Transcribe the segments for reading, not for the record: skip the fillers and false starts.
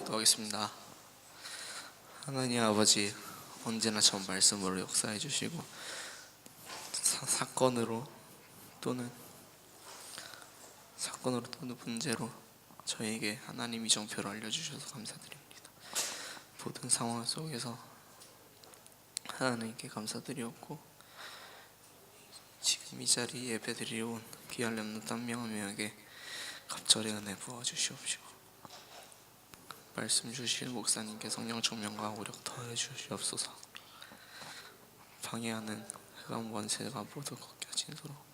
기도하겠습니다. 하나님 아버지, 언제나 전 말씀으로 역사해 주시고 사건으로 또는 문제로 저에게 하나님 이정표를 알려주셔서 감사드립니다. 모든 상황 속에서 하나님께 감사드리었고, 지금 이 자리에 예배드리러 온 귀한 렘넌트 한 명 한 명에게 갑절의 은혜 부어주시옵시고, 말씀 주실 목사님께 성령 충만과 오력 더해 주시옵소서. 방해하는 흑암 원세가 모두 걷겨지도록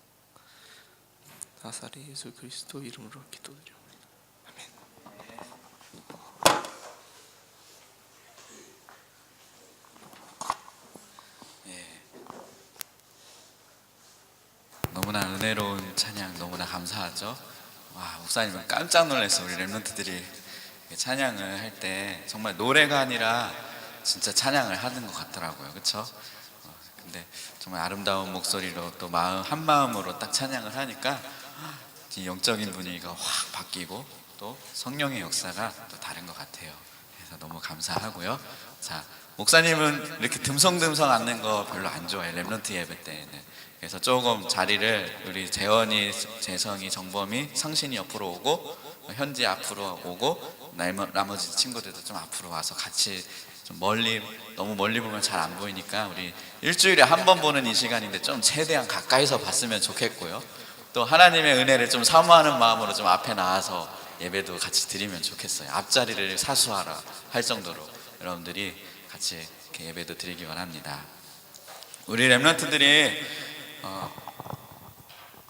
나사렛 예수 그리스도 이름으로 기도드립니다. 아멘. 너무나 은혜로운 찬양 너무나 감사하죠. 와, 목사님은 깜짝 놀랐어. 우리 렘넌트들이 찬양을 할 때 정말 노래가 아니라 진짜 찬양을 하는 것 같더라고요. 그렇죠? 근데 정말 아름다운 목소리로 또 한 마음으로 딱 찬양을 하니까 영적인 분위기가 확 바뀌고 또 성령의 역사가 또 다른 것 같아요. 그래서 너무 감사하고요. 자, 목사님은 이렇게 듬성듬성 앉는 거 별로 안 좋아해요. 렘넌트 예배 때는. 그래서 조금 자리를 우리 재원이, 재성이, 정범이, 상신이 옆으로 오고, 현지 앞으로 오고, 나머지 친구들도 좀 앞으로 와서 같이 좀 너무 멀리 보면 잘 안 보이니까 우리 일주일에 한 번 보는 이 시간인데 좀 최대한 가까이서 봤으면 좋겠고요. 또 하나님의 은혜를 좀 사모하는 마음으로 좀 앞에 나와서 예배도 같이 드리면 좋겠어요. 앞자리를 사수하라 할 정도로 여러분들이 같이 이렇게 예배도 드리기 원합니다. 우리 렘넌트들이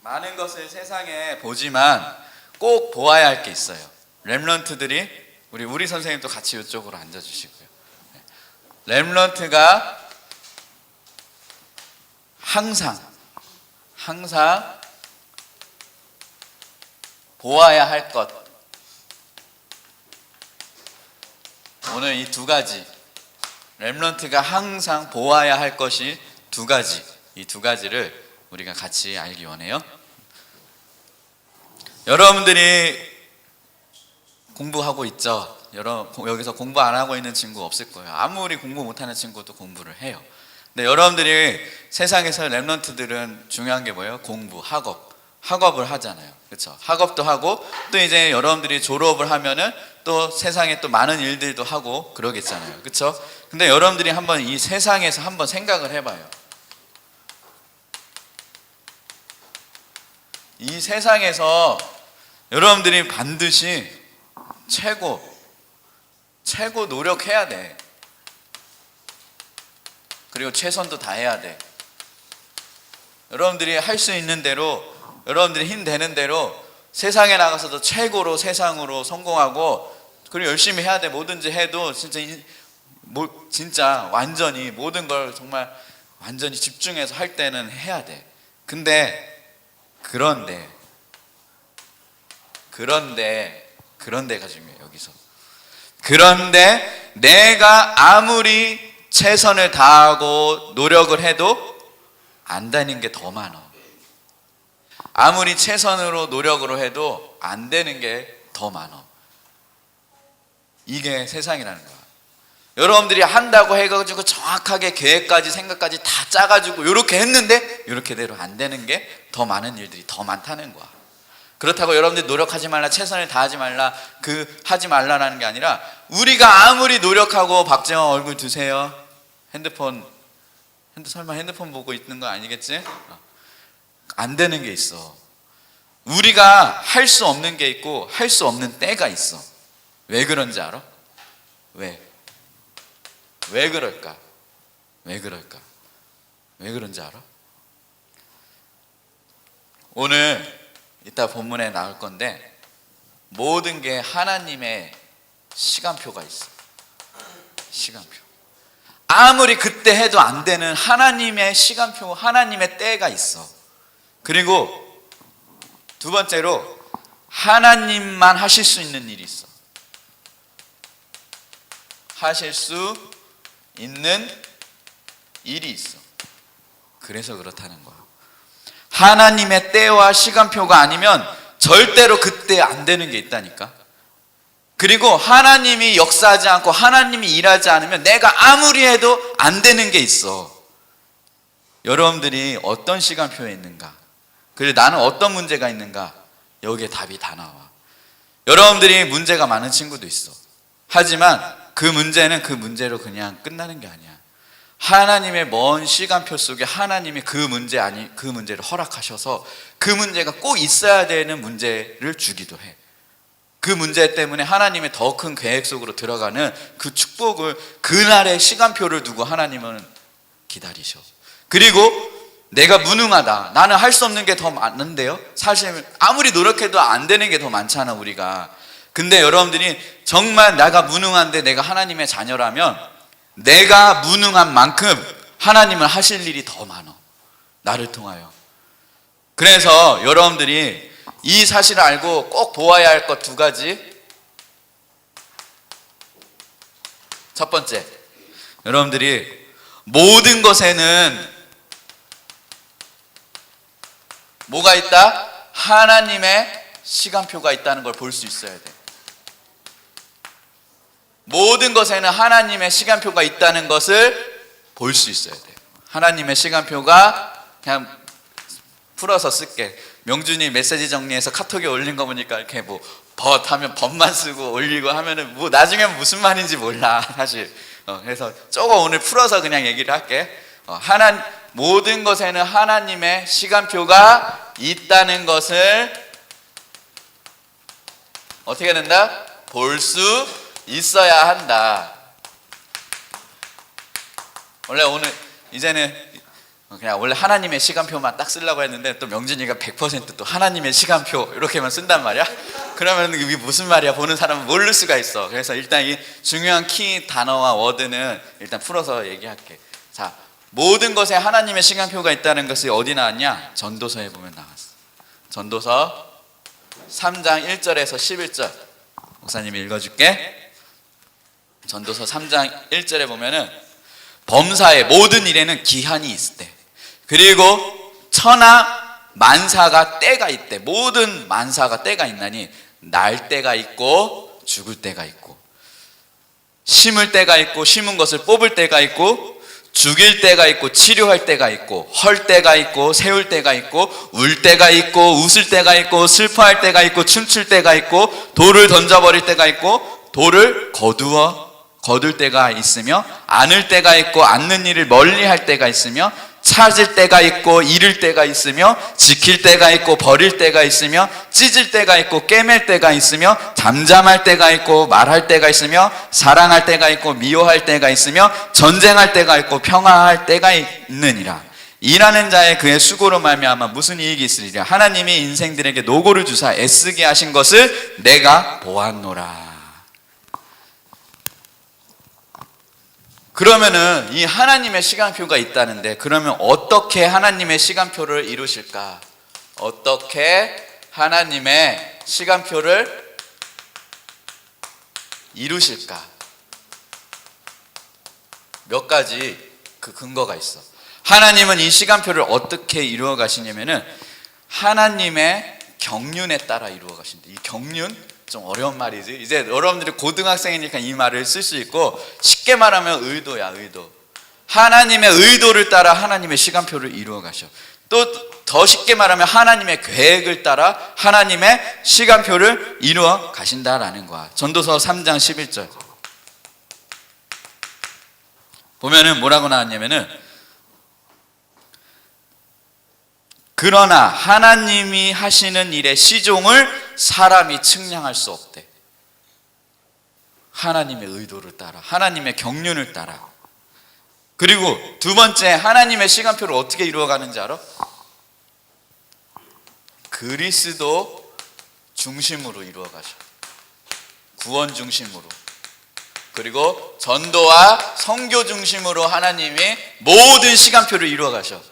많은 것을 세상에 보지만 꼭 보아야 할 게 있어요. 렘넌트들이 우리 선생님도 같이 이쪽으로 앉아주시고요. 렘넌트가 항상 보아야 할 것, 오늘 이 두 가지, 렘넌트가 항상 보아야 할 것이 두 가지, 이 두 가지를 우리가 같이 알기 원해요. 여러분들이 공부하고 있죠? 여기서 공부 안 하고 있는 친구 없을 거예요. 아무리 공부 못하는 친구도 공부를 해요. 근데 여러분들이 세상에서 렘넌트들은 중요한 게 뭐예요? 공부, 학업을 하잖아요. 그렇죠? 학업도 하고 또 이제 여러분들이 졸업을 하면은 또 세상에 또 많은 일들도 하고 그러겠잖아요. 그렇죠? 근데 여러분들이 한번 이 세상에서 한번 생각을 해봐요. 이 세상에서 여러분들이 반드시 최고 노력해야 돼. 그리고 최선도 다해야 돼. 여러분들이 할 수 있는 대로, 여러분들이 힘 되는 대로 세상에 나가서도 최고로 세상으로 성공하고, 그리고 열심히 해야 돼. 뭐든지 해도 진짜 완전히 모든 걸 정말 완전히 집중해서 할 때는 해야 돼. 그런데가 중요해요. 여기서. 그런데 내가 아무리 최선을 다하고 노력을 해도 안 되는 게 더 많아. 아무리 최선으로 노력으로 해도 안 되는 게 더 많아. 이게 세상이라는 거야. 여러분들이 한다고 해가지고 정확하게 계획까지 생각까지 다 짜가지고 이렇게 했는데 이렇게대로 안 되는 게 더 많은 일들이 더 많다는 거야. 그렇다고 여러분들이 노력하지 말라, 최선을 다하지 말라, 하지 말라라는 게 아니라, 우리가 아무리 노력하고, 박재원 얼굴 드세요. 설마 핸드폰 보고 있는 거 아니겠지? 안 되는 게 있어. 우리가 할 수 없는 게 있고 할 수 없는 때가 있어. 왜 그런지 알아? 왜 그럴까? 왜 그런지 알아? 오늘 이따 본문에 나올 건데, 모든 게 하나님의 시간표가 있어. 시간표. 아무리 그때 해도 안 되는 하나님의 시간표, 하나님의 때가 있어. 그리고 두 번째로 하나님만 하실 수 있는 일이 있어. 하실 수 있는 일이 있어. 그래서 그렇다는 거야. 하나님의 때와 시간표가 아니면 절대로 그때 안 되는 게 있다니까. 그리고 하나님이 역사하지 않고 하나님이 일하지 않으면 내가 아무리 해도 안 되는 게 있어. 여러분들이 어떤 시간표에 있는가? 그리고 나는 어떤 문제가 있는가? 여기에 답이 다 나와. 여러분들이 문제가 많은 친구도 있어. 하지만 그 문제는 그 문제로 그냥 끝나는 게 아니야. 하나님의 먼 시간표 속에 하나님이 그 문제를 허락하셔서 그 문제가 꼭 있어야 되는 문제를 주기도 해. 그 문제 때문에 하나님의 더 큰 계획 속으로 들어가는 그 축복을, 그날의 시간표를 두고 하나님은 기다리셔. 그리고 내가 무능하다, 나는 할 수 없는 게 더 많은데요, 사실 아무리 노력해도 안 되는 게 더 많잖아 우리가. 근데 여러분들이 정말 내가 무능한데 내가 하나님의 자녀라면 내가 무능한 만큼 하나님은 하실 일이 더 많아, 나를 통하여. 그래서 여러분들이 이 사실을 알고 꼭 보아야 할 것 두 가지. 첫 번째, 여러분들이 모든 것에는 뭐가 있다? 하나님의 시간표가 있다는 걸 볼 수 있어야 돼. 모든 것에는 하나님의 시간표가 있다는 것을 볼 수 있어야 돼. 하나님의 시간표가, 그냥 풀어서 쓸게. 명준이 메시지 정리해서 카톡에 올린 거 보니까 이렇게 뭐 벗 하면 벗만 쓰고 올리고 하면은 뭐 나중에 무슨 말인지 몰라 사실. 그래서 저거 오늘 풀어서 그냥 얘기를 할게. 모든 것에는 하나님의 시간표가 있다는 것을 어떻게 된다? 볼 수 있어야 한다. 원래 오늘 이제는 그냥 원래 하나님의 시간표만 딱 쓰려고 했는데 또 명진이가 100% 또 하나님의 시간표 이렇게만 쓴단 말이야. 그러면 이게 무슨 말이야, 보는 사람은 모를 수가 있어. 그래서 일단 이 중요한 키 단어와 워드는 일단 풀어서 얘기할게. 자, 모든 것에 하나님의 시간표가 있다는 것이 어디 나왔냐? 전도서에 보면 나왔어. 전도서 3장 1절에서 11절 목사님이 읽어줄게. 전도서 3장 1절에 보면은 범사의 모든 일에는 기한이 있을 때, 그리고 천하 만사가 때가 있대. 모든 만사가 때가 있나니 날 때가 있고 죽을 때가 있고, 심을 때가 있고 심은 것을 뽑을 때가 있고, 죽일 때가 있고 치료할 때가 있고, 헐 때가 있고 세울 때가 있고, 울 때가 있고 웃을 때가 있고, 슬퍼할 때가 있고 춤출 때가 있고, 돌을 던져버릴 때가 있고, 돌을 거둘 때가 있으며, 안을 때가 있고 안는 일을 멀리할 때가 있으며, 찾을 때가 있고 잃을 때가 있으며, 지킬 때가 있고 버릴 때가 있으며, 찢을 때가 있고 꿰맬 때가 있으며, 잠잠할 때가 있고 말할 때가 있으며, 사랑할 때가 있고 미워할 때가 있으며, 전쟁할 때가 있고 평화할 때가 있느니라. 일하는 자의 그의 수고로 말미암아 무슨 이익이 있으리랴. 하나님이 인생들에게 노고를 주사 애쓰게 하신 것을 내가 보았노라. 그러면은 이 하나님의 시간표가 있다는데, 그러면 어떻게 하나님의 시간표를 이루실까? 어떻게 하나님의 시간표를 이루실까? 몇 가지 그 근거가 있어. 하나님은 이 시간표를 어떻게 이루어 가시냐면은 하나님의 경륜에 따라 이루어 가신다. 이 경륜 좀 어려운 말이지. 이제 여러분들이 고등학생이니까 이 말을 쓸 수 있고, 쉽게 말하면 의도야, 의도. 하나님의 의도를 따라 하나님의 시간표를 이루어 가셔. 또 더 쉽게 말하면 하나님의 계획을 따라 하나님의 시간표를 이루어 가신다라는 거야. 전도서 3장 11절 보면은 뭐라고 나왔냐면은, 그러나 하나님이 하시는 일의 시종을 사람이 측량할 수 없대. 하나님의 의도를 따라, 하나님의 경륜을 따라. 그리고 두 번째, 하나님의 시간표를 어떻게 이루어가는지 알아? 그리스도 중심으로 이루어가셔. 구원 중심으로. 그리고 전도와 선교 중심으로 하나님이 모든 시간표를 이루어가셔.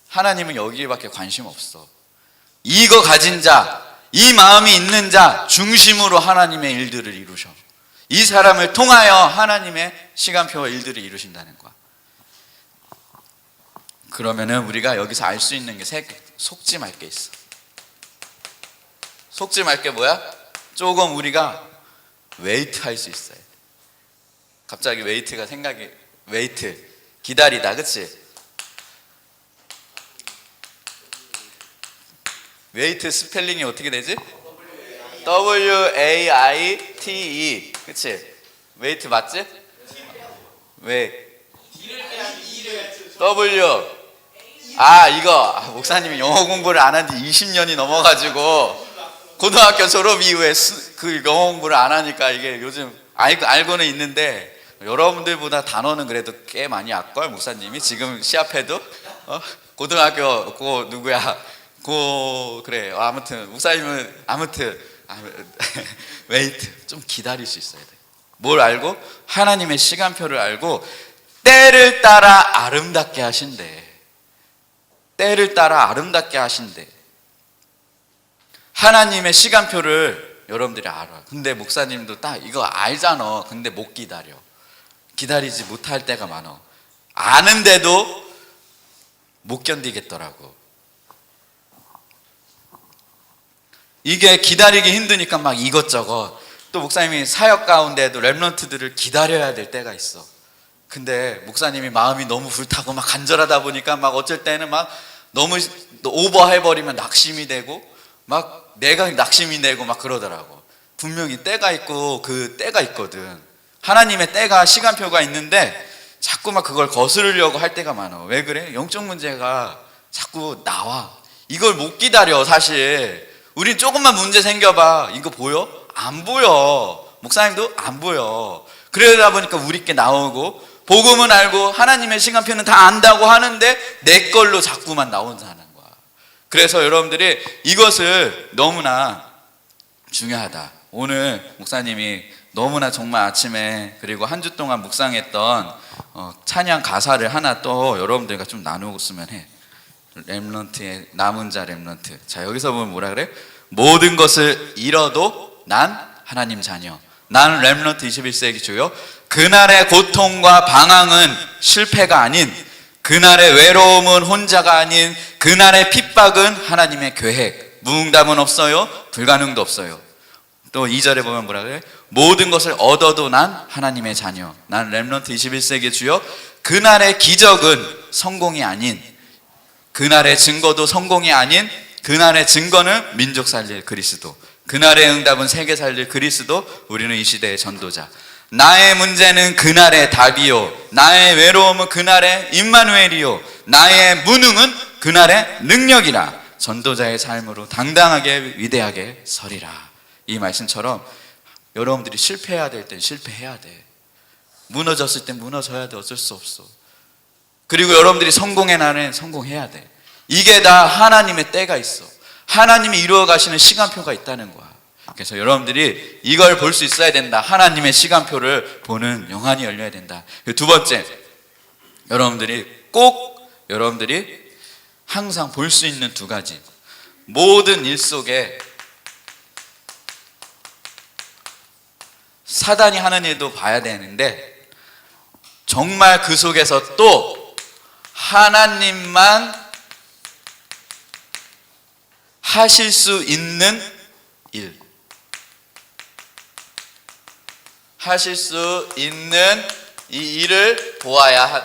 하나님은 여기밖에 관심 없어. 이거 가진 자, 이 마음이 있는 자 중심으로 하나님의 일들을 이루셔. 이 사람을 통하여 하나님의 시간표와 일들을 이루신다는 거야. 그러면은 우리가 여기서 알 수 있는 게 세 개, 속지 말 게 있어. 속지 말 게 뭐야? 조금 우리가 웨이트 할 수 있어야 돼. 갑자기 웨이트가 생각이, 웨이트 기다리다, 그치? 웨이트 스펠링이 어떻게 되지? W-A-I-T-E, 그치? 웨이트 맞지? 왜? W. 이거 목사님이 영어 공부를 안 한 지 20년이 넘어가지고 고등학교 졸업 이후에 그 영어 공부를 안 하니까 이게 요즘 알고는 있는데, 여러분들보다 단어는 그래도 꽤 많이 알걸. 목사님이 지금 시합해도 고등학교 누구야 그래. 아무튼 목사님은 웨이트 좀 기다릴 수 있어야 돼. 뭘 알고? 하나님의 시간표를 알고 때를 따라 아름답게 하신대. 때를 따라 아름답게 하신대. 하나님의 시간표를 여러분들이 알아. 근데 목사님도 딱 이거 알잖아. 근데 못 기다려. 기다리지 못할 때가 많아. 아는데도 못 견디겠더라고. 이게 기다리기 힘드니까 막 이것저것. 또 목사님이 사역 가운데도 렘넌트들을 기다려야 될 때가 있어. 근데 목사님이 마음이 너무 불타고 막 간절하다 보니까 막 어쩔 때는 막 너무 오버해버리면 낙심이 되고, 막 내가 낙심이 되고 막 그러더라고. 분명히 때가 있고 그 때가 있거든. 하나님의 때가, 시간표가 있는데 자꾸 막 그걸 거스르려고 할 때가 많아. 왜 그래? 영적 문제가 자꾸 나와. 이걸 못 기다려. 사실 우린 조금만 문제 생겨봐, 이거 보여? 안 보여. 목사님도 안 보여. 그러다 보니까 우리께 나오고, 복음은 알고 하나님의 시간표는 다 안다고 하는데 내 걸로 자꾸만 나온다는 거야. 그래서 여러분들이 이것을 너무나 중요하다. 오늘 목사님이 너무나 정말 아침에 그리고 한 주 동안 묵상했던 찬양 가사를 하나 또 여러분들과 좀 나누었으면 해. 렘넌트의 남은 자 렘넌트. 자, 여기서 보면 뭐라 그래? 모든 것을 잃어도 난 하나님 자녀. 난 렘넌트 21세기 주요. 그날의 고통과 방황은 실패가 아닌, 그날의 외로움은 혼자가 아닌, 그날의 핍박은 하나님의 계획. 무응답은 없어요. 불가능도 없어요. 또 2절에 보면 뭐라 그래? 모든 것을 얻어도 난 하나님의 자녀. 난 렘넌트 21세기 주요. 그날의 기적은 성공이 아닌, 그날의 증거도 성공이 아닌, 그날의 증거는 민족 살릴 그리스도, 그날의 응답은 세계 살릴 그리스도. 우리는 이 시대의 전도자. 나의 문제는 그날의 답이요, 나의 외로움은 그날의 임마누엘이요, 나의 무능은 그날의 능력이라. 전도자의 삶으로 당당하게 위대하게 서리라. 이 말씀처럼 여러분들이 실패해야 될 땐 실패해야 돼. 무너졌을 땐 무너져야 돼. 어쩔 수 없어. 그리고 여러분들이 성공의 날엔 성공해야 돼. 이게 다 하나님의 때가 있어. 하나님이 이루어 가시는 시간표가 있다는 거야. 그래서 여러분들이 이걸 볼 수 있어야 된다. 하나님의 시간표를 보는 영안이 열려야 된다. 두 번째, 여러분들이 항상 볼 수 있는 두 가지. 모든 일 속에 사단이 하는 일도 봐야 되는데, 정말 그 속에서 또 하나님만 하실 수 있는 일, 하실 수 있는 이 일을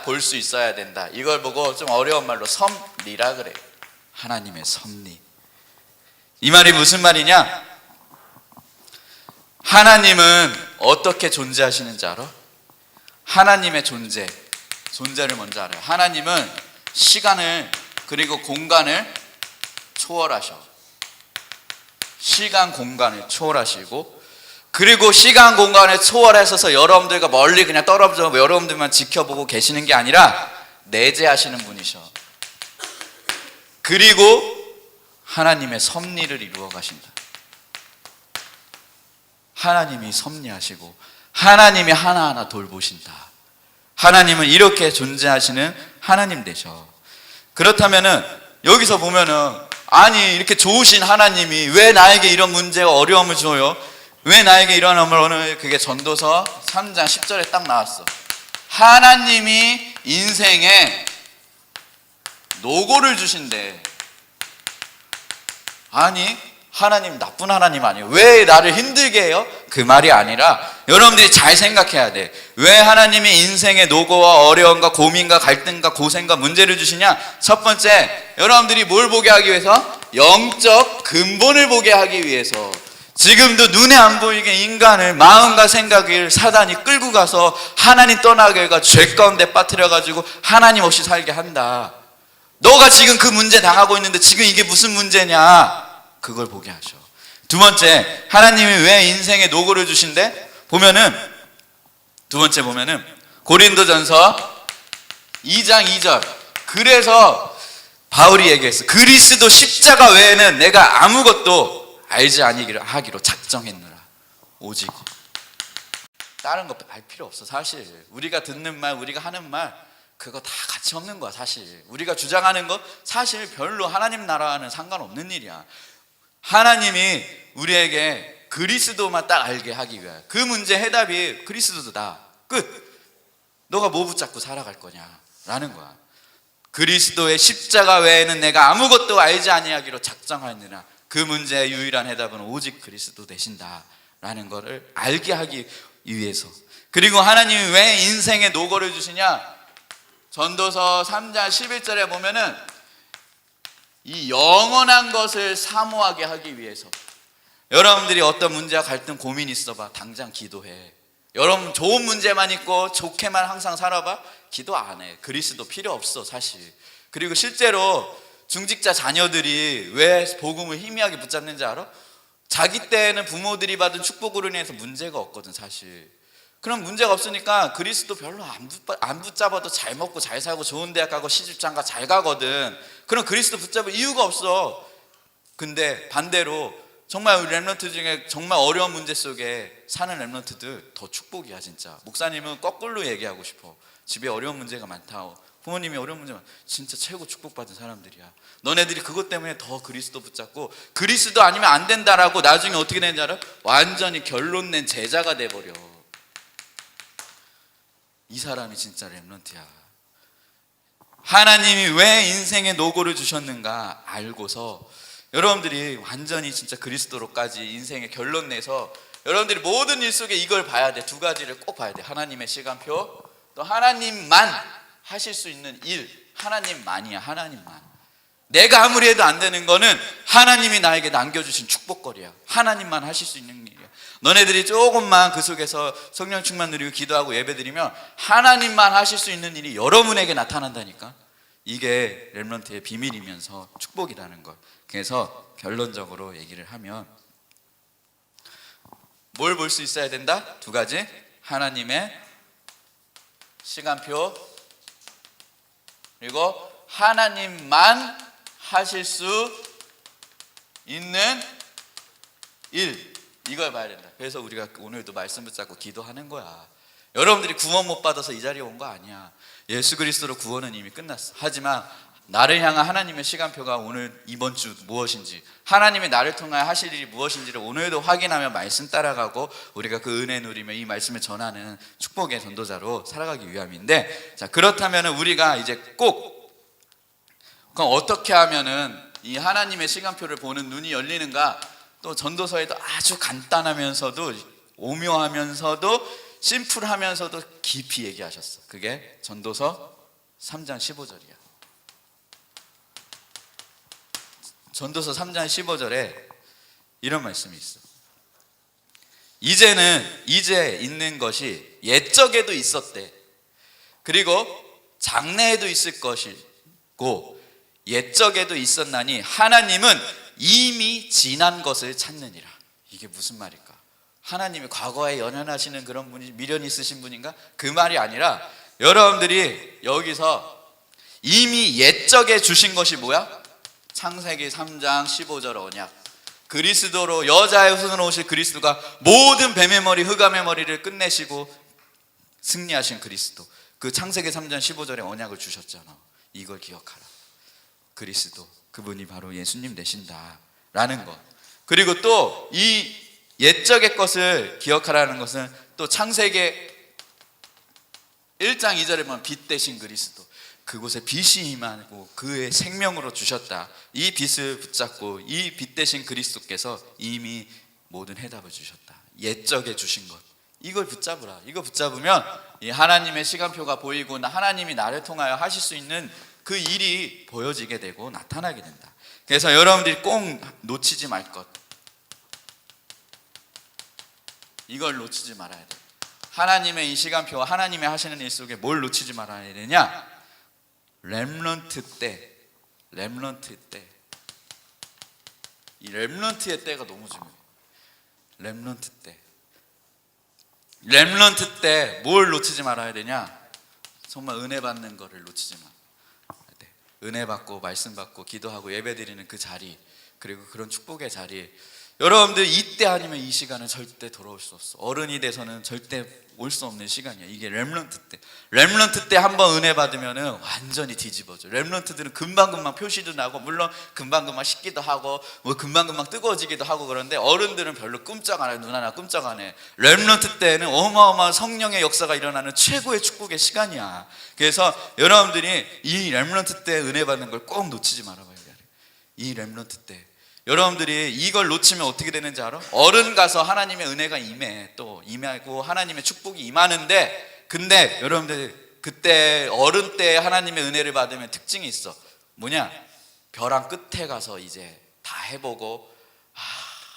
볼 수 있어야 된다. 이걸 보고 좀 어려운 말로 섭리라 그래. 하나님의 섭리. 이 말이 무슨 말이냐? 하나님은 어떻게 존재하시는지 알아? 하나님의 존재를 먼저 알아요. 하나님은 시간을 그리고 공간을 초월하셔. 시간 공간을 초월하시고, 그리고 시간 공간을 초월하셔서 여러분들과 멀리 그냥 떨어져 여러분들만 지켜보고 계시는 게 아니라 내재하시는 분이셔. 그리고 하나님의 섭리를 이루어 가신다. 하나님이 섭리하시고 하나님이 하나하나 돌보신다. 하나님은 이렇게 존재하시는 하나님 되셔. 그렇다면은 여기서 보면은, 아니 이렇게 좋으신 하나님이 왜 나에게 이런 문제와 어려움을 줘요? 왜 나에게 이런 어려움을? 그게 전도서 3장 10절에 딱 나왔어. 하나님이 인생에 노고를 주신대. 아니 하나님 나쁜 하나님 아니에요. 왜 나를 힘들게 해요? 그 말이 아니라 여러분들이 잘 생각해야 돼. 왜 하나님이 인생의 노고와 어려움과 고민과 갈등과 고생과 문제를 주시냐? 첫 번째, 여러분들이 뭘 보게 하기 위해서? 영적 근본을 보게 하기 위해서. 지금도 눈에 안 보이게 인간을 마음과 생각을 사단이 끌고 가서 하나님 떠나게 해가지고 죄 가운데 빠뜨려가지고 하나님 없이 살게 한다. 너가 지금 그 문제 당하고 있는데 지금 이게 무슨 문제냐? 그걸 보게 하셔. 두 번째, 하나님이 왜 인생에 노고를 주신대? 두 번째 보면은 고린도전서 2장 2절. 그래서 바울이 얘기했어. 그리스도 십자가 외에는 내가 아무것도 알지 아니기를 하기로 작정했노라. 오직 다른 거 알 필요 없어. 사실 우리가 듣는 말, 우리가 하는 말 그거 다 가치 없는 거야. 사실 우리가 주장하는 거 사실 별로 하나님 나라와는 상관없는 일이야. 하나님이 우리에게 그리스도만 딱 알게 하기 위하여 그 문제 해답이 그리스도다. 끝. 너가 뭐 붙잡고 살아갈 거냐라는 거야. 그리스도의 십자가 외에는 내가 아무것도 알지 아니하기로 작정하느라. 그 문제의 유일한 해답은 오직 그리스도 되신다라는 것을 알게 하기 위해서. 그리고 하나님이 왜 인생의 노고를 주시냐? 전도서 3장 11절에 보면은 이 영원한 것을 사모하게 하기 위해서. 여러분들이 어떤 문제와 갈등 고민 있어봐. 당장 기도해. 여러분 좋은 문제만 있고 좋게만 항상 살아봐. 기도 안 해. 그리스도 필요 없어 사실. 그리고 실제로 중직자 자녀들이 왜 복음을 희미하게 붙잡는지 알아? 자기 때에는 부모들이 받은 축복으로 인해서 문제가 없거든 사실. 그럼 문제가 없으니까 그리스도 별로 안 붙잡아도 잘 먹고 잘 살고 좋은 대학 가고 시집장가 잘 가거든. 그럼 그리스도 붙잡을 이유가 없어. 근데 반대로 정말 우리 랩런트 중에 정말 어려운 문제 속에 사는 랩런트들 더 축복이야 진짜. 목사님은 거꾸로 얘기하고 싶어. 집에 어려운 문제가 많다. 부모님이 어려운 문제가 많다. 진짜 최고 축복받은 사람들이야. 너네들이 그것 때문에 더 그리스도 붙잡고 그리스도 아니면 안 된다라고 나중에 어떻게 되는지 알아? 완전히 결론 낸 제자가 돼버려. 이 사람이 진짜 랩런트야. 하나님이 왜 인생의 노고를 주셨는가 알고서 여러분들이 완전히 진짜 그리스도로까지 인생의 결론 내서 여러분들이 모든 일 속에 이걸 봐야 돼. 두 가지를 꼭 봐야 돼. 하나님의 시간표, 또 하나님만 하실 수 있는 일. 하나님만이야. 하나님만. 내가 아무리 해도 안 되는 거는 하나님이 나에게 남겨주신 축복거리야. 하나님만 하실 수 있는 일이야. 너네들이 조금만 그 속에서 성령 충만 누리고 기도하고 예배드리면 하나님만 하실 수 있는 일이 여러분에게 나타난다니까. 이게 렘넌트의 비밀이면서 축복이라는 걸. 그래서 결론적으로 얘기를 하면 뭘 볼 수 있어야 된다? 두 가지. 하나님의 시간표, 그리고 하나님만 하실 수 있는 일. 이걸 봐야 된다. 그래서 우리가 오늘도 말씀 붙잡고 기도하는 거야. 여러분들이 구원 못 받아서 이 자리에 온 거 아니야. 예수 그리스도로 구원은 이미 끝났어. 하지만 나를 향한 하나님의 시간표가 오늘 이번 주 무엇인지, 하나님이 나를 통하여 하실 일이 무엇인지를 오늘도 확인하며 말씀 따라가고 우리가 그 은혜 누리며 이 말씀을 전하는 축복의 전도자로 살아가기 위함인데, 자, 그렇다면 우리가 이제 꼭 그럼 어떻게 하면은 이 하나님의 시간표를 보는 눈이 열리는가? 또 전도서에도 아주 간단하면서도 오묘하면서도 심플하면서도 깊이 얘기하셨어. 그게 전도서 3장 15절이야. 전도서 3장 15절에 이런 말씀이 있어. 이제 있는 것이 옛적에도 있었대. 그리고 장래에도 있을 것이고 옛적에도 있었나니 하나님은 이미 지난 것을 찾느니라. 이게 무슨 말일까? 하나님이 과거에 연연하시는 그런 분이 미련 있으신 분인가? 그 말이 아니라 여러분들이 여기서 이미 옛적에 주신 것이 뭐야? 창세기 3장 15절 언약. 그리스도로 여자의 후손으로 오실 그리스도가 모든 뱀의 머리 흑암의 머리를 끝내시고 승리하신 그리스도. 그 창세기 3장 15절에 언약을 주셨잖아. 이걸 기억하라. 그리스도, 그분이 바로 예수님 되신다라는 것. 그리고 또 이 옛적의 것을 기억하라는 것은 또 창세기 1장 2절에 보면 빛 대신 그리스도, 그곳에 빛이 임하고 그의 생명으로 주셨다. 이 빛을 붙잡고 이 빛 대신 그리스도께서 이미 모든 해답을 주셨다. 옛적에 주신 것, 이걸 붙잡으라. 이거 붙잡으면 이 하나님의 시간표가 보이고 하나님이 나를 통하여 하실 수 있는 그 일이 보여지게 되고 나타나게 된다. 그래서 여러분들이 꼭 놓치지 말 것, 이걸 놓치지 말아야 돼. 하나님의 이 시간표와 하나님의 하시는 일 속에 뭘 놓치지 말아야 되냐? 렘넌트 때, 이 렘넌트의 때가 너무 중요해. 렘넌트 때 뭘 놓치지 말아야 되냐? 정말 은혜 받는 거를 놓치지 말아야 돼. 은혜 받고 말씀 받고 기도하고 예배 드리는 그 자리, 그리고 그런 축복의 자리. 여러분들 이때 아니면 이 시간은 절대 돌아올 수 없어. 어른이 돼서는 절대 올 수 없는 시간이야. 이게 렘넌트 때 한번 은혜 받으면은 완전히 뒤집어져. 렘넌트들은 금방금방 표시도 나고, 물론 금방금방 식기도 하고 뭐 금방금방 뜨거워지기도 하고, 그런데 어른들은 별로 끔찍 안 해. 눈 하나 끔찍 안 해. 렘넌트 때는 어마어마한 성령의 역사가 일어나는 최고의 축복의 시간이야. 그래서 여러분들이 이 렘넌트 때 은혜 받는 걸 꼭 놓치지 말아봐야 돼. 이 렘넌트 때 여러분들이 이걸 놓치면 어떻게 되는지 알아? 어른 가서 하나님의 은혜가 임하고 하나님의 축복이 임하는데, 근데 여러분들 그때 어른 때 하나님의 은혜를 받으면 특징이 있어. 뭐냐? 벼랑 끝에 가서 이제 다 해보고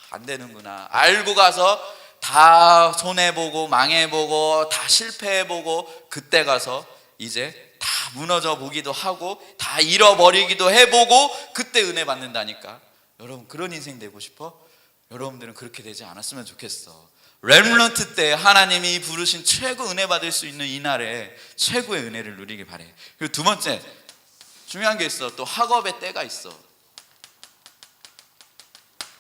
안 되는구나 알고 가서 다 손해보고 망해보고 다 실패해보고, 그때 가서 이제 다 무너져 보기도 하고 다 잃어버리기도 해보고 그때 은혜 받는다니까. 여러분 그런 인생 되고 싶어? 여러분들은 그렇게 되지 않았으면 좋겠어. 렘넌트 때 하나님이 부르신 최고 은혜 받을 수 있는 이날에 최고의 은혜를 누리길 바래. 그리고 두 번째 중요한 게 있어. 또 학업의 때가 있어.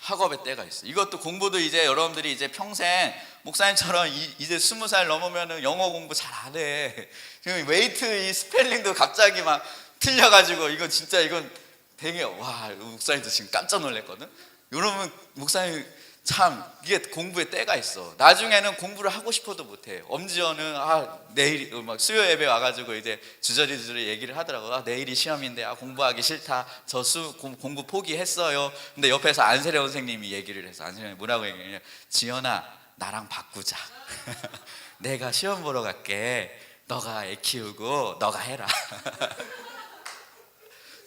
학업의 때가 있어. 이것도 공부도 이제 여러분들이 이제 평생 목사님처럼 이제 20살 넘으면 영어 공부 잘 안 해. 지금 웨이트 이 스펠링도 갑자기 막 틀려가지고 이건 진짜 이건 되게 와, 목사님도 지금 깜짝 놀랐거든. 여러분 목사님 참 이게 공부의 때가 있어. 나중에는 공부를 하고 싶어도 못해. 엄지연은 내일 막 수요 예배 와가지고 이제 주저리 얘기를 하더라고. 내일이 시험인데 공부하기 싫다. 저 공부 포기했어요. 근데 옆에서 안세려 선생님이 얘기를 해서, 안세려 뭐라고 얘기했냐? 지연아 나랑 바꾸자. 내가 시험 보러 갈게. 너가 애 키우고 너가 해라.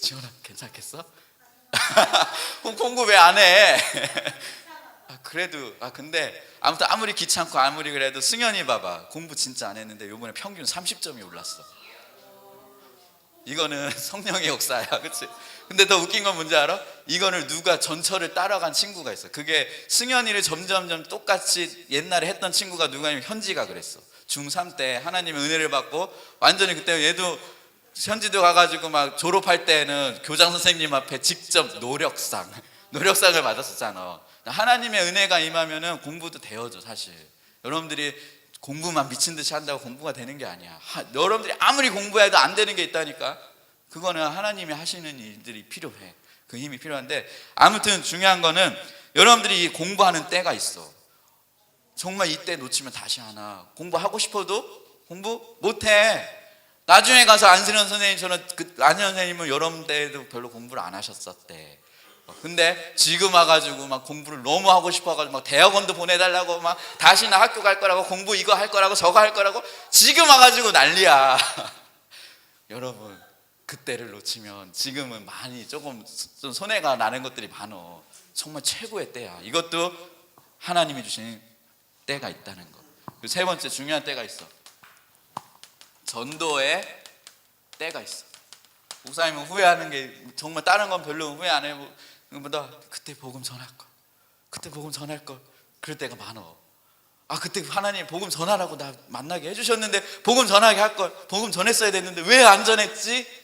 지연아 괜찮겠어? 공부 왜 안 해? 그래도 근데 아무튼 아무리 귀찮고 아무리 그래도 승현이 봐봐, 공부 진짜 안 했는데 요번에 평균 30점이 올랐어. 이거는 성령의 역사야, 그치? 근데 더 웃긴 건 뭔지 알아? 이거를 누가 전철을 따라간 친구가 있어. 그게 승현이를 점점점 똑같이 옛날에 했던 친구가 누가냐면 현지가 그랬어. 중3 때 하나님의 은혜를 받고 완전히 그때 얘도 현지도 가가지고 막 졸업할 때는 교장 선생님 앞에 직접 노력상을 받았었잖아. 하나님의 은혜가 임하면은 공부도 되어져. 사실 여러분들이 공부만 미친 듯이 한다고 공부가 되는 게 아니야. 여러분들이 아무리 공부해도 안 되는 게 있다니까. 그거는 하나님이 하시는 일들이 필요해. 그 힘이 필요한데, 아무튼 중요한 거는 여러분들이 공부하는 때가 있어. 정말 이때 놓치면 다시 하나 공부하고 싶어도 공부 못해. 나중에 가서 안세련 선생님처럼, 안세련 선생님은 여러분 때에도 별로 공부를 안 하셨었대. 근데 지금 와가지고 막 공부를 너무 하고 싶어가지고 막 대학원도 보내달라고, 막 다시 나 학교 갈 거라고, 공부 이거 할 거라고 저거 할 거라고 지금 와가지고 난리야. 여러분 그때를 놓치면 지금은 많이 좀 손해가 나는 것들이 많어. 정말 최고의 때야. 이것도 하나님이 주신 때가 있다는 거. 그리고 세 번째 중요한 때가 있어. 전도의 때가 있어. 목사님은 후회하는 게 정말 다른 건 별로 후회 안 해보다 그때 복음 전할 걸 그럴 때가 많어. 그때 하나님 복음 전하라고 나 만나게 해주셨는데 복음 전하게 할 걸, 복음 전했어야 됐는데 왜 안 전했지?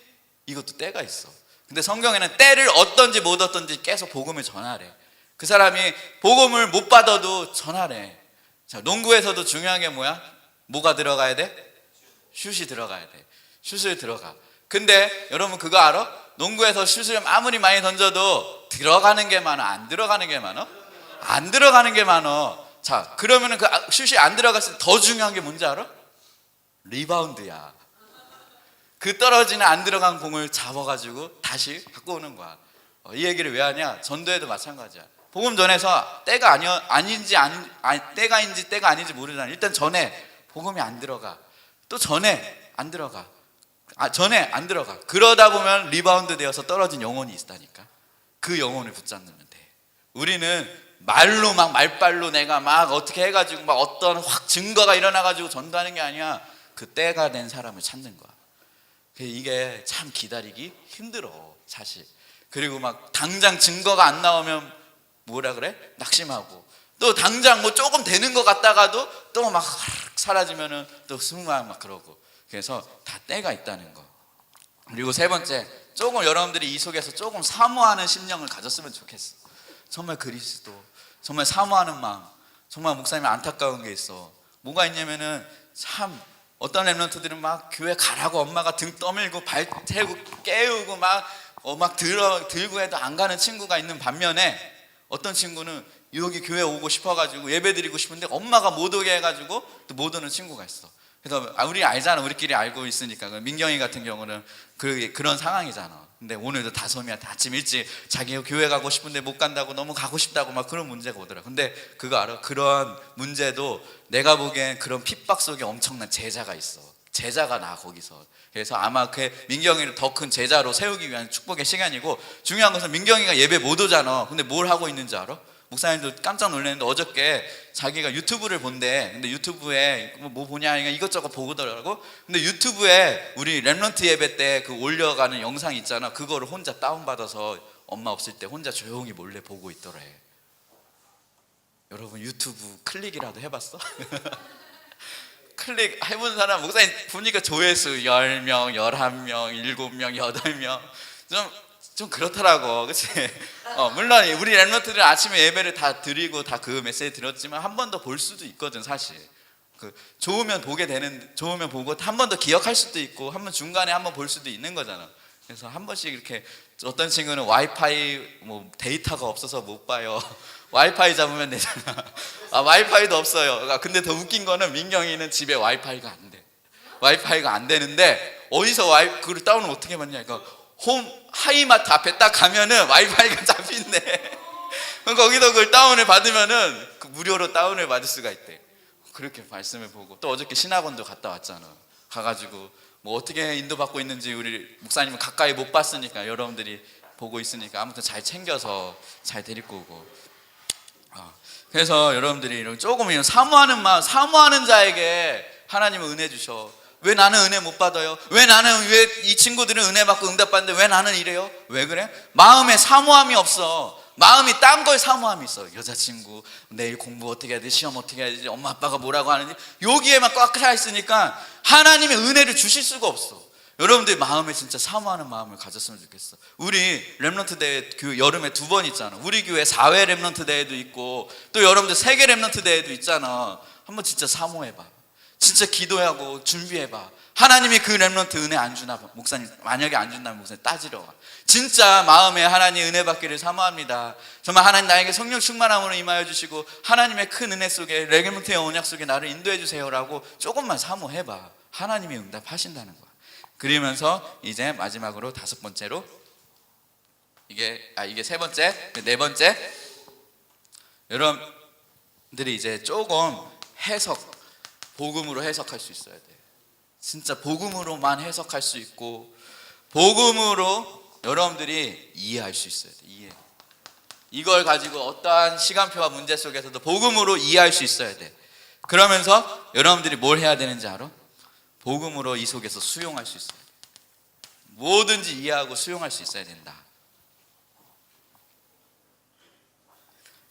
이것도 때가 있어. 근데 성경에는 때를 얻든지 못 얻든지 계속 복음을 전하래. 그 사람이 복음을 못 받아도 전하래. 자, 농구에서도 중요한 게 뭐야? 뭐가 들어가야 돼? 슛이 들어가야 돼. 슛을 들어가. 근데 여러분 그거 알아? 농구에서 슛을 아무리 많이 던져도 들어가는 게 많아, 안 들어가는 게 많아? 안 들어가는 게 많아. 자, 그러면은 그 슛이 안 들어갔을 때 더 중요한 게 뭔지 알아? 리바운드야. 그 떨어지는 안 들어간 공을 잡아가지고 다시 갖고 오는 거야. 이 얘기를 왜 하냐? 전도에도 마찬가지야. 복음 전해서 때가 때가인지 때가 아닌지 모르잖아. 일단 전에 복음이 안 들어가. 또 전에 안 들어가. 전에 안 들어가. 그러다 보면 리바운드 되어서 떨어진 영혼이 있다니까. 그 영혼을 붙잡는 돼. 우리는 말로 막 말빨로 내가 막 어떻게 해가지고 막 어떤 확 증거가 일어나가지고 전도하는 게 아니야. 그 때가 된 사람을 찾는 거야. 이게 참 기다리기 힘들어 사실. 그리고 막 당장 증거가 안 나오면 뭐라 그래? 낙심하고, 또 당장 뭐 조금 되는 것 같다가도 또 막 사라지면은 또 승만 막 그러고. 그래서 다 때가 있다는 거. 그리고 세 번째, 조금 여러분들이 이 속에서 조금 사모하는 심령을 가졌으면 좋겠어. 정말 그리스도, 정말 사모하는 마음. 정말 목사님 안타까운 게 있어. 뭐가 있냐면은 참 어떤 렘넌트들은 막 교회 가라고 엄마가 등 떠밀고 발 태우고 깨우고 막 들고 해도 안 가는 친구가 있는 반면에, 어떤 친구는 여기 교회 오고 싶어가지고 예배 드리고 싶은데 엄마가 못 오게 해가지고 또 못 오는 친구가 있어. 그래서 우리 알잖아. 우리끼리 알고 있으니까. 민경이 같은 경우는 그런 상황이잖아. 근데 오늘도 다솜이한테 아침 일찍 자기 교회 가고 싶은데 못 간다고, 너무 가고 싶다고 막 그런 문제가 오더라. 근데 그거 알아? 그런 문제도 내가 보기엔 그런 핍박 속에 엄청난 제자가 있어. 제자가 나 거기서. 그래서 아마 그 민경이를 더 큰 제자로 세우기 위한 축복의 시간이고, 중요한 것은 민경이가 예배 못 오잖아. 근데 뭘 하고 있는지 알아? 목사님도 깜짝 놀랐는데 어저께 자기가 유튜브를 본대. 근데 유튜브에 뭐 보냐, 이것저것 보더라고. 근데 유튜브에 우리 렘넌트 예배 때 그 올려가는 영상 있잖아. 그거를 혼자 다운받아서 엄마 없을 때 혼자 조용히 몰래 보고 있더래. 여러분 유튜브 클릭이라도 해봤어? 클릭 해본 사람, 목사님 보니까 조회수 10명, 11명, 7명, 8명 좀 그렇더라고. 그치? 물론 우리 렘넌트들은 아침에 예배를 다 드리고 다 그 메시지 들었지만 한 번 더 볼 수도 있거든 사실. 좋으면 보게 되는, 좋으면 보고 한 번 더 기억할 수도 있고, 한 번 중간에 한 번 볼 수도 있는 거잖아. 그래서 한 번씩 이렇게, 어떤 친구는 와이파이 뭐 데이터가 없어서 못 봐요. 와이파이 잡으면 되잖아. 와이파이도 없어요. 근데 더 웃긴 거는 민경이는 집에 와이파이가 안 돼. 와이파이가 안 되는데 어디서 그걸 다운을 어떻게 받냐? 그러니까 하이마트 앞에 딱 가면은 와이파이가 잡힌대. 거기서 그걸 다운을 받으면은 무료로 다운을 받을 수가 있대. 그렇게 말씀을 보고, 또 어저께 신학원도 갔다 왔잖아. 가가지고 뭐 어떻게 인도받고 있는지 우리 목사님은 가까이 못 봤으니까, 여러분들이 보고 있으니까 아무튼 잘 챙겨서 잘 데리고 오고. 그래서 여러분들이 조금 이런 사모하는 마음, 사모하는 자에게 하나님은 은혜 주셔. 왜 나는 은혜 못 받아요? 왜 이 친구들은 은혜 받고 응답받는데 왜 나는 이래요? 왜 그래? 마음에 사모함이 없어. 마음이 딴 걸 사모함이 있어. 여자친구, 내일 공부 어떻게 해야 돼? 시험 어떻게 해야 되지? 엄마 아빠가 뭐라고 하는지, 여기에만 꽉 차 있으니까 하나님의 은혜를 주실 수가 없어. 여러분들 마음에 진짜 사모하는 마음을 가졌으면 좋겠어. 우리 렘넌트 대회 여름에 2번 있잖아. 우리 교회 4회 렘넌트 대회도 있고, 또 여러분들 세계 렘넌트 대회도 있잖아. 한번 진짜 사모해봐. 진짜 기도하고 준비해봐. 하나님이 그 렘넌트 은혜 안 주나 봐. 목사님, 만약에 안 준다면 목사님 따지러 와. 진짜 마음에 하나님 은혜 받기를 사모합니다. 정말 하나님 나에게 성령 충만함으로 임하여 주시고, 하나님의 큰 은혜 속에 렘넌트의 언약 속에 나를 인도해 주세요라고 조금만 사모해봐. 하나님이 응답하신다는 거야. 그러면서 이제 마지막으로 5번째로, 이게 3번째, 4번째, 여러분들이 이제 조금 복음으로 해석할 수 있어야 돼. 진짜 복음으로만 해석할 수 있고, 복음으로 여러분들이 이해할 수 있어야 돼. 이걸 가지고 어떠한 시간표와 문제 속에서도 복음으로 이해할 수 있어야 돼. 그러면서 여러분들이 뭘 해야 되는지 알아? 복음으로 이 속에서 수용할 수 있어야 돼. 뭐든지 이해하고 수용할 수 있어야 된다.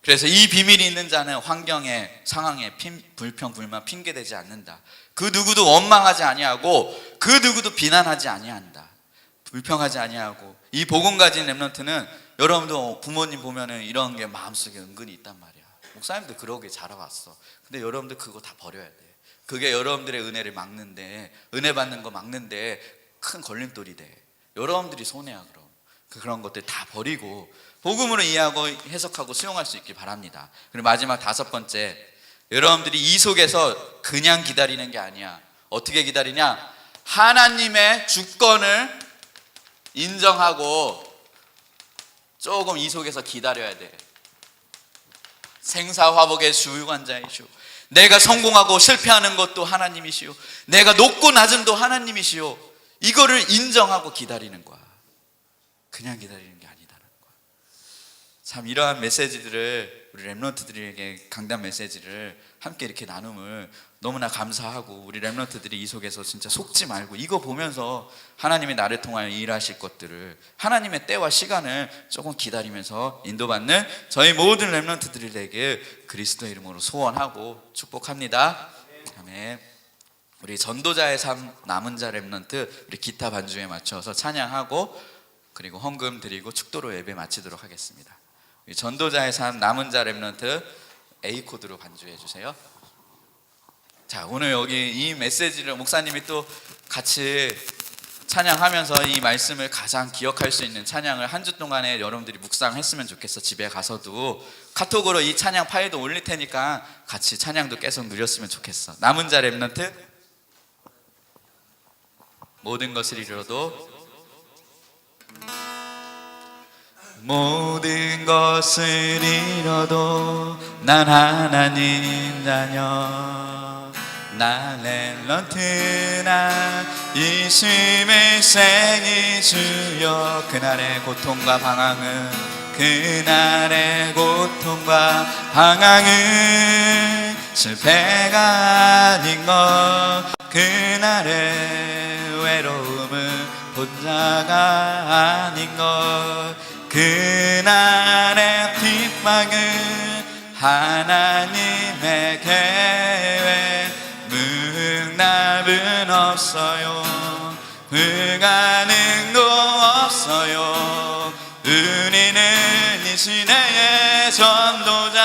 그래서 이 비밀이 있는 자는 환경에, 상황에 불평, 불만, 핑계대지 않는다. 그 누구도 원망하지 아니하고 그 누구도 비난하지 아니한다. 불평하지 아니하고. 이 복음 가진 렘넌트는, 여러분도 부모님 보면은 이런 게 마음속에 은근히 있단 말이야. 목사님도 그러게 자라왔어. 근데 여러분들 그거 다 버려야 돼. 그게 여러분들의 은혜를 막는데, 은혜 받는 거 막는데 큰 걸림돌이 돼. 여러분들이 손해야. 그런 것들 다 버리고 복음으로 이해하고 해석하고 수용할 수 있길 바랍니다. 그리고 마지막 5번째, 여러분들이 이 속에서 그냥 기다리는 게 아니야. 어떻게 기다리냐? 하나님의 주권을 인정하고 조금 이 속에서 기다려야 돼. 생사화복의 주관자이시오. 내가 성공하고 실패하는 것도 하나님이시오. 내가 높고 낮음도 하나님이시오. 이거를 인정하고 기다리는 거야. 그냥 기다리는 게 아니다는 거야. 참 이러한 메시지들을 우리 렘넌트들에게 강단 메시지를 함께 이렇게 나눔을 너무나 감사하고, 우리 렘넌트들이 이 속에서 진짜 속지 말고 이거 보면서 하나님이 나를 통하여 일하실 것들을, 하나님의 때와 시간을 조금 기다리면서 인도받는 저희 모든 렘넌트들에게 그리스도 이름으로 소원하고 축복합니다. 아멘. 우리 전도자의 삶 남은 자 렘넌트 우리 기타 반주에 맞춰서 찬양하고 그리고 헌금 드리고 축도로 예배 마치도록 하겠습니다. 우리 전도자의 삶 남은 자 렘넌트 A 코드로 반주해 주세요. 자, 오늘 여기 이 메시지를 목사님이 또 같이 찬양하면서 이 말씀을 가장 기억할 수 있는 찬양을 한 주 동안에 여러분들이 묵상했으면 좋겠어. 집에 가서도 카톡으로 이 찬양 파일도 올릴 테니까 같이 찬양도 계속 누렸으면 좋겠어. 남은 자 렘넌트 모든 것을 이루어도, 모든 것을 잃어도 난 하나님 자녀. 나 렘넌트 나 21세기 주여. 그날의 고통과 방황은, 그날의 고통과 방황은 실패가 아닌 것. 그날의 외로움은 혼자가 아닌 것. 그날의 핍박은 하나님의 계획. 응답은 없어요. 불가능도 없어요. 우리는 이 시대의 전도자.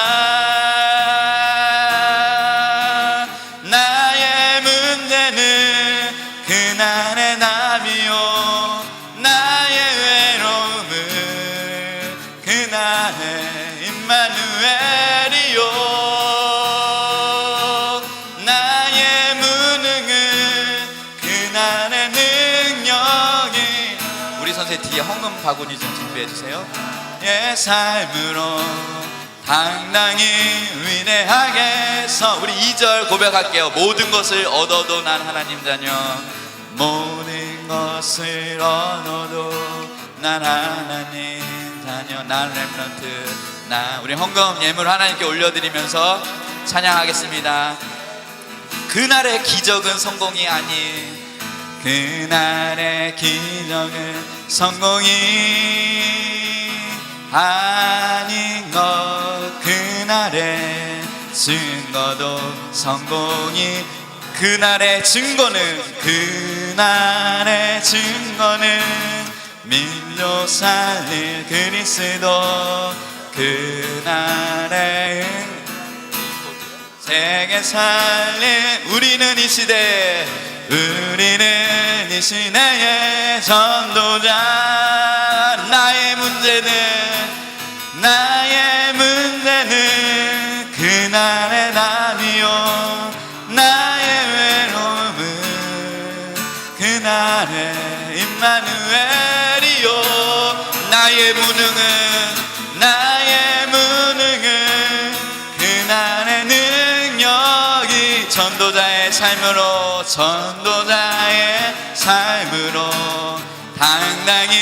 나의 문제는 그날의 답이요. 나의 외로움은 그날의 임마누엘이요. 뒤에 헌금 바구니 좀 준비해 주세요. 예, 삶으로 당당히 위대하게서 우리 2절 고백할게요. 모든 것을 얻어도 난 하나님 자녀. 모든 것을 얻어도 난 하나님 자녀. 난 렘넌트 나. 우리 헌금 예물 하나님께 올려드리면서 찬양하겠습니다. 그날의 기적은 성공이 아닌, 그날의 기적은 성공이 아닌 것. 그날의 증거도 성공이, 그날의 증거는, 그날의 증거는 민족 살릴 그리스도. 그날의 세계 살릴, 우리는 이 시대, 우리는 이 시대의 전도자. 나의 문제는 그날의 답이요. 나의 외로움은 그날의 임마누엘이요. 나의 무능은 그날의 능력이. 전도자의 삶으로 당당히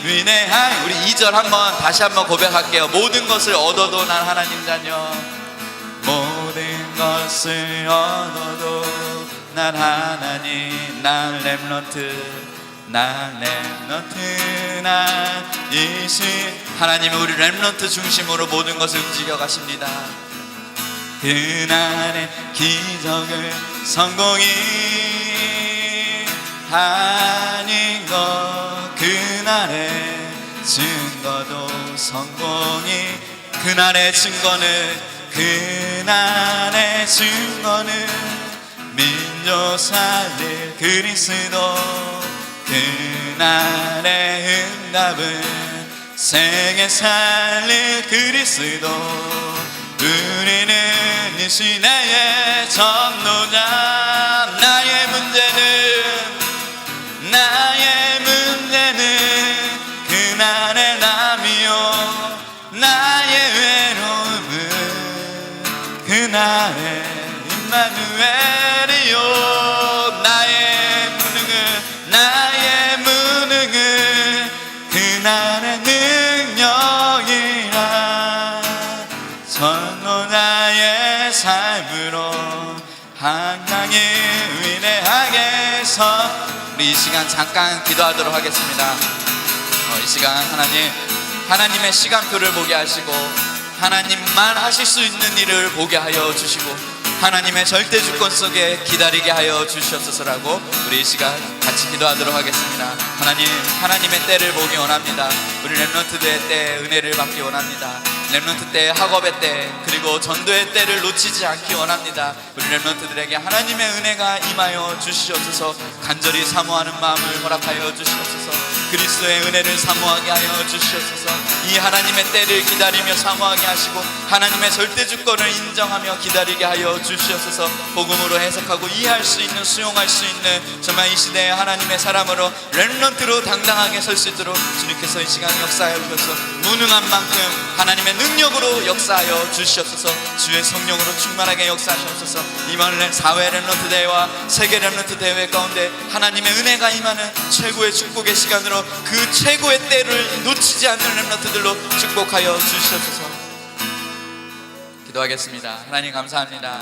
위대한. 우리 2절 한번 다시 한번 고백할게요. 모든 것을 얻어도 난 하나님 자녀. 모든 것을 얻어도 난 하나님. 난 렘넌트 난 이신. 하나님은 우리 렘넌트 중심으로 모든 것을 움직여 가십니다. 그날의 기적은 성공이 아닌 것. 그날의 증거도 성공이, 그날의 증거는 민족 살릴 그리스도. 그날의 응답은 세계 살릴 그리스도. 우리는 이 시대의 전도자. 나의 문제는 그날의 남이요. 나의 외로움은 하나님 위대하게서. 우리 이 시간 잠깐 기도하도록 하겠습니다. 이 시간 하나님의 시간표를 보게 하시고 하나님만 하실 수 있는 일을 보게 하여 주시고 하나님의 절대 주권 속에 기다리게 하여 주시옵소서라고 우리 이 시간 같이 기도하도록 하겠습니다. 하나님의 때를 보기 원합니다. 우리 렘넌트들의 때 은혜를 받기 원합니다. 렘넌트 때 학업의 때 그리고 전도의 때를 놓치지 않기 원합니다. 우리 렘넌트들에게 하나님의 은혜가 임하여 주시옵소서. 간절히 사모하는 마음을 허락하여 주시옵소서. 그리스도의 은혜를 사모하게 하여 주시옵소서. 이 하나님의 때를 기다리며 사모하게 하시고 하나님의 절대 주권을 인정하며 기다리게 하여 주시옵소서. 복음으로 해석하고 이해할 수 있는, 수용할 수 있는 정말 이 시대의 하나님의 사람으로 렘넌트로 당당하게 설 수 있도록 주님께서 이 시간 역사하여 주셔서 무능한 만큼 하나님의 능력으로 역사하여 주시옵소서. 주의 성령으로 충만하게 역사하시옵소서. 이번 사회 렘넌트 대회와 세계 렘넌트 대회 가운데 하나님의 은혜가 임하는 최고의 축복의 시간으로 그 최고의 때를 놓치지 않는 렘넌트들로 축복하여 주시옵소서. 기도하겠습니다. 하나님 감사합니다.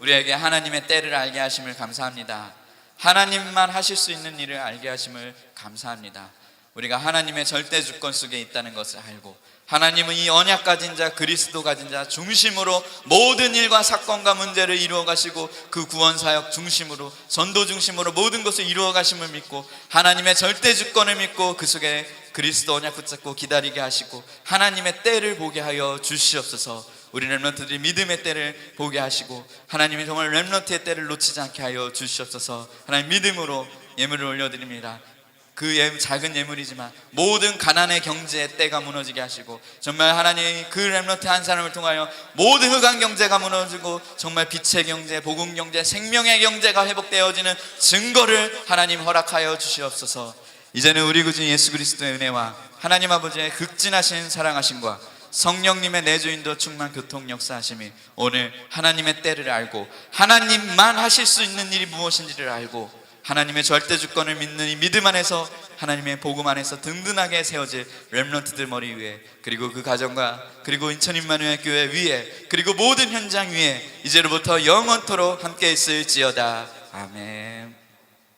우리에게 하나님의 때를 알게 하심을 감사합니다. 하나님만 하실 수 있는 일을 알게 하심을 감사합니다. 우리가 하나님의 절대 주권 속에 있다는 것을 알고 하나님은 이 언약 가진 자, 그리스도 가진 자 중심으로 모든 일과 사건과 문제를 이루어 가시고 그 구원 사역 중심으로, 전도 중심으로 모든 것을 이루어 가심을 믿고 하나님의 절대 주권을 믿고 그 속에 그리스도 언약 붙잡고 기다리게 하시고 하나님의 때를 보게 하여 주시옵소서. 우리 렘넌트들이 믿음의 때를 보게 하시고 하나님이 정말 렘넌트의 때를 놓치지 않게 하여 주시옵소서. 하나님 믿음으로 예물을 올려드립니다. 그 작은 예물이지만 모든 가난의 경제의 때가 무너지게 하시고 정말 하나님 그 렘넌트 한 사람을 통하여 모든 흑암 경제가 무너지고 정말 빛의 경제, 복음 경제, 생명의 경제가 회복되어지는 증거를 하나님 허락하여 주시옵소서. 이제는 우리 구주 예수 그리스도의 은혜와 하나님 아버지의 극진하신 사랑하심과 성령님의 내주인도 충만 교통 역사하심이 오늘 하나님의 때를 알고 하나님만 하실 수 있는 일이 무엇인지를 알고 하나님의 절대 주권을 믿는 이 믿음 안에서 하나님의 복음 안에서 든든하게 세워질 렘넌트들 머리 위에 그리고 그 가정과 그리고 인천 임마누엘 교회 위에 그리고 모든 현장 위에 이제로부터 영원토록 함께 있을지어다. 아멘.